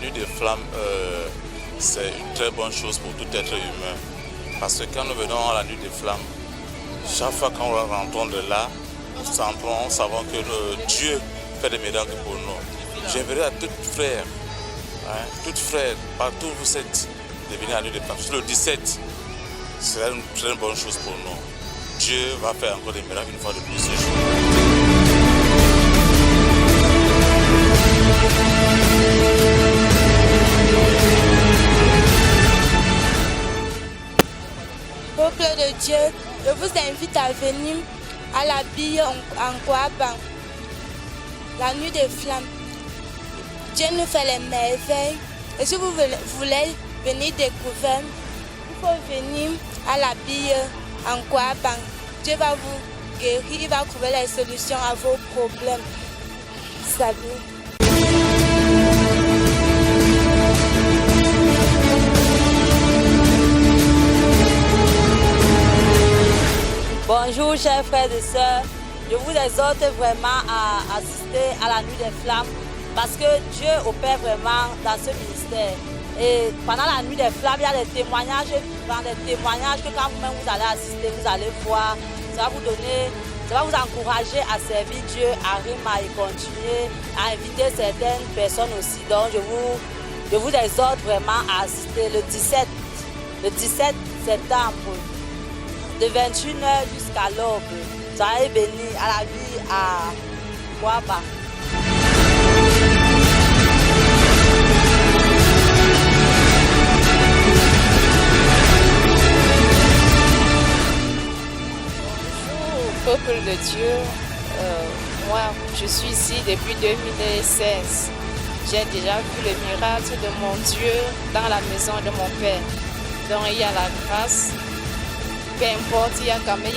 nuit des flammes, c'est une très bonne chose pour tout être humain. Parce que quand nous venons à la nuit des flammes, chaque fois qu'on rentre de là, nous savons que Dieu fait des miracles pour nous. J'aimerais à toutes frères, partout où vous êtes, de venir à la nuit des flammes. Sur le 17, c'est une très bonne chose pour nous. Dieu va faire encore des miracles une fois de plus ce jour. Peuple de Dieu, je vous invite à venir à la bille en Kouaban, la nuit des flammes. Dieu nous fait les merveilles. Et si vous voulez venir découvrir, il faut venir à la bille en Kouaban. Dieu va vous guérir, il va trouver les solutions à vos problèmes. Salut. Bonjour chers frères et sœurs, je vous exhorte vraiment à assister à la nuit des flammes parce que Dieu opère vraiment dans ce ministère. Et pendant la nuit des flammes, il y a des témoignages que quand vous-même vous allez assister, vous allez voir, ça va vous encourager à servir Dieu, à rimer et continuer, à inviter certaines personnes aussi. Donc je vous exhorte vraiment à assister le 17 septembre. De 21h jusqu'à l'aube. Soyez bénis à la vie à Kouaban. Bonjour, peuple de Dieu. Moi, je suis ici depuis 2016. J'ai déjà vu le miracle de mon Dieu dans la maison de mon Père. Donc il y a la grâce. Peu importe, il y a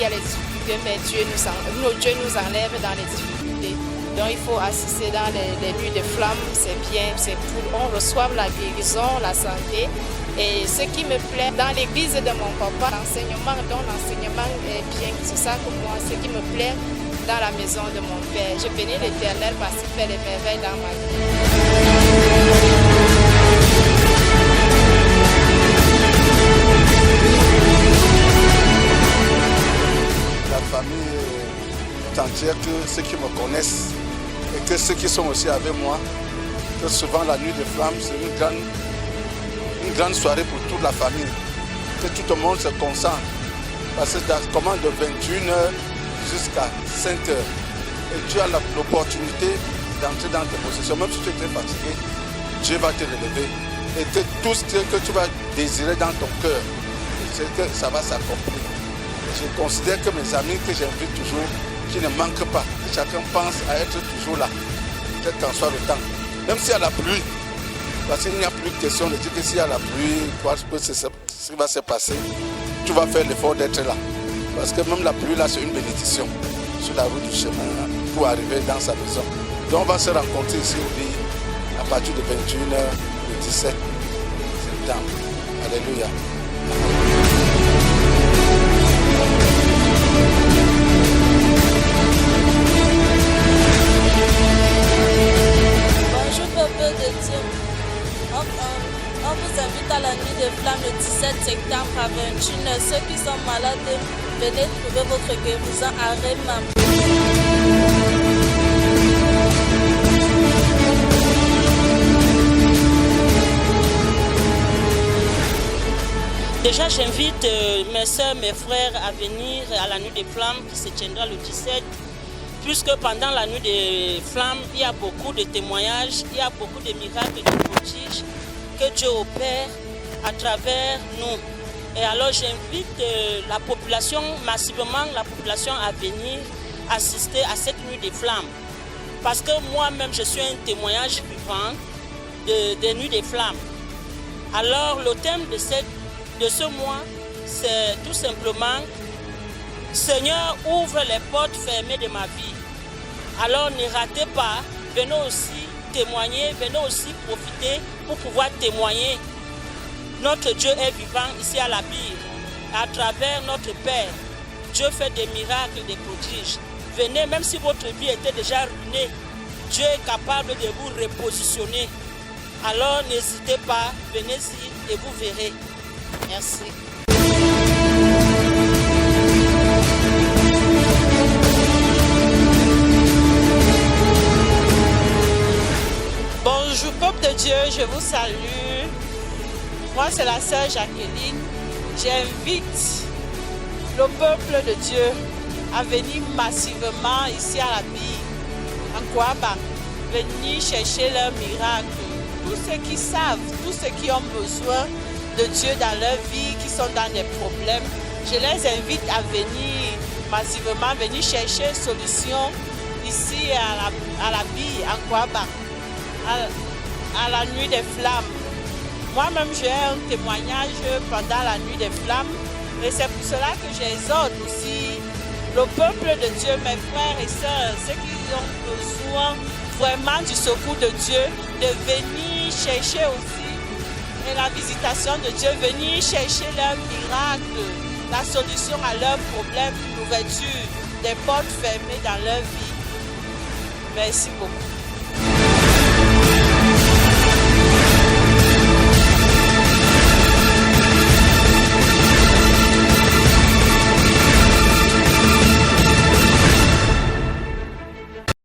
les difficultés, mais Dieu nous enlève dans les difficultés. Donc il faut assister dans les nuits de flammes, c'est bien, c'est pour on reçoit la guérison, la santé. Et ce qui me plaît dans l'église de mon papa, l'enseignement est bien. C'est ça que moi, ce qui me plaît dans la maison de mon père. Je bénis l'Éternel parce qu'il fait les merveilles dans ma vie. Famille entière, que ceux qui me connaissent et que ceux qui sont aussi avec moi, que souvent la nuit des flammes, c'est une grande soirée pour toute la famille, que tout le monde se concentre, parce que ça commence de 21h jusqu'à 5h. Et tu as l'opportunité d'entrer dans tes possessions, même si tu es très fatigué, Dieu va te relever. Et que tout ce que tu vas désirer dans ton cœur, c'est que ça va s'accomplir. Je considère que mes amis que j'invite toujours, qui ne manquent pas, que chacun pense à être toujours là, quel qu'en soit le temps. Même s'il y a la pluie, parce qu'il n'y a plus de question de dire que s'il y a la pluie, quoi ce qui va se passer, tu vas faire l'effort d'être là. Parce que même la pluie là, c'est une bénédiction sur la route du chemin pour arriver dans sa maison. Donc on va se rencontrer ici à partir de 21h le 17 septembre. Alléluia. Bonjour peuple de Dieu. On vous invite à la nuit des flammes le 17 septembre à 21h. Ceux qui sont malades, venez trouver votre guérison à Réma. Déjà, j'invite mes soeurs, mes frères à venir à la nuit des flammes qui se tiendra le 17, puisque pendant la nuit des flammes, il y a beaucoup de témoignages, il y a beaucoup de miracles et de prodiges que Dieu opère à travers nous. Et alors, j'invite la population, massivement la population à venir assister à cette nuit des flammes. Parce que moi-même, je suis un témoignage vivant des nuits des flammes. Alors, le thème de ce mois, c'est tout simplement « Seigneur, ouvre les portes fermées de ma vie ». Alors ne ratez pas, venez aussi témoigner, venez aussi profiter pour pouvoir témoigner. Notre Dieu est vivant ici à la Bille. À travers notre Père, Dieu fait des miracles, des prodiges. Venez, même si votre vie était déjà ruinée, Dieu est capable de vous repositionner. Alors n'hésitez pas, venez-y et vous verrez. Merci. Bonjour peuple de Dieu, je vous salue. Moi c'est la sœur Jacqueline. J'invite le peuple de Dieu à venir massivement ici à la Bille, en Kouaba, venir chercher leur miracle. Tous ceux qui savent, tous ceux qui ont besoin de Dieu dans leur vie, qui sont dans des problèmes, je les invite à venir massivement, venir chercher solution ici à la Bille, en Kouaba, à la nuit des flammes. Moi-même, j'ai un témoignage pendant la nuit des flammes et c'est pour cela que j'exhorte aussi le peuple de Dieu, mes frères et sœurs, ceux qui ont besoin vraiment du secours de Dieu, de venir chercher aussi et la visitation de Dieu, venir chercher leur miracle, la solution à leurs problèmes, l'ouverture des portes fermées dans leur vie. Merci beaucoup.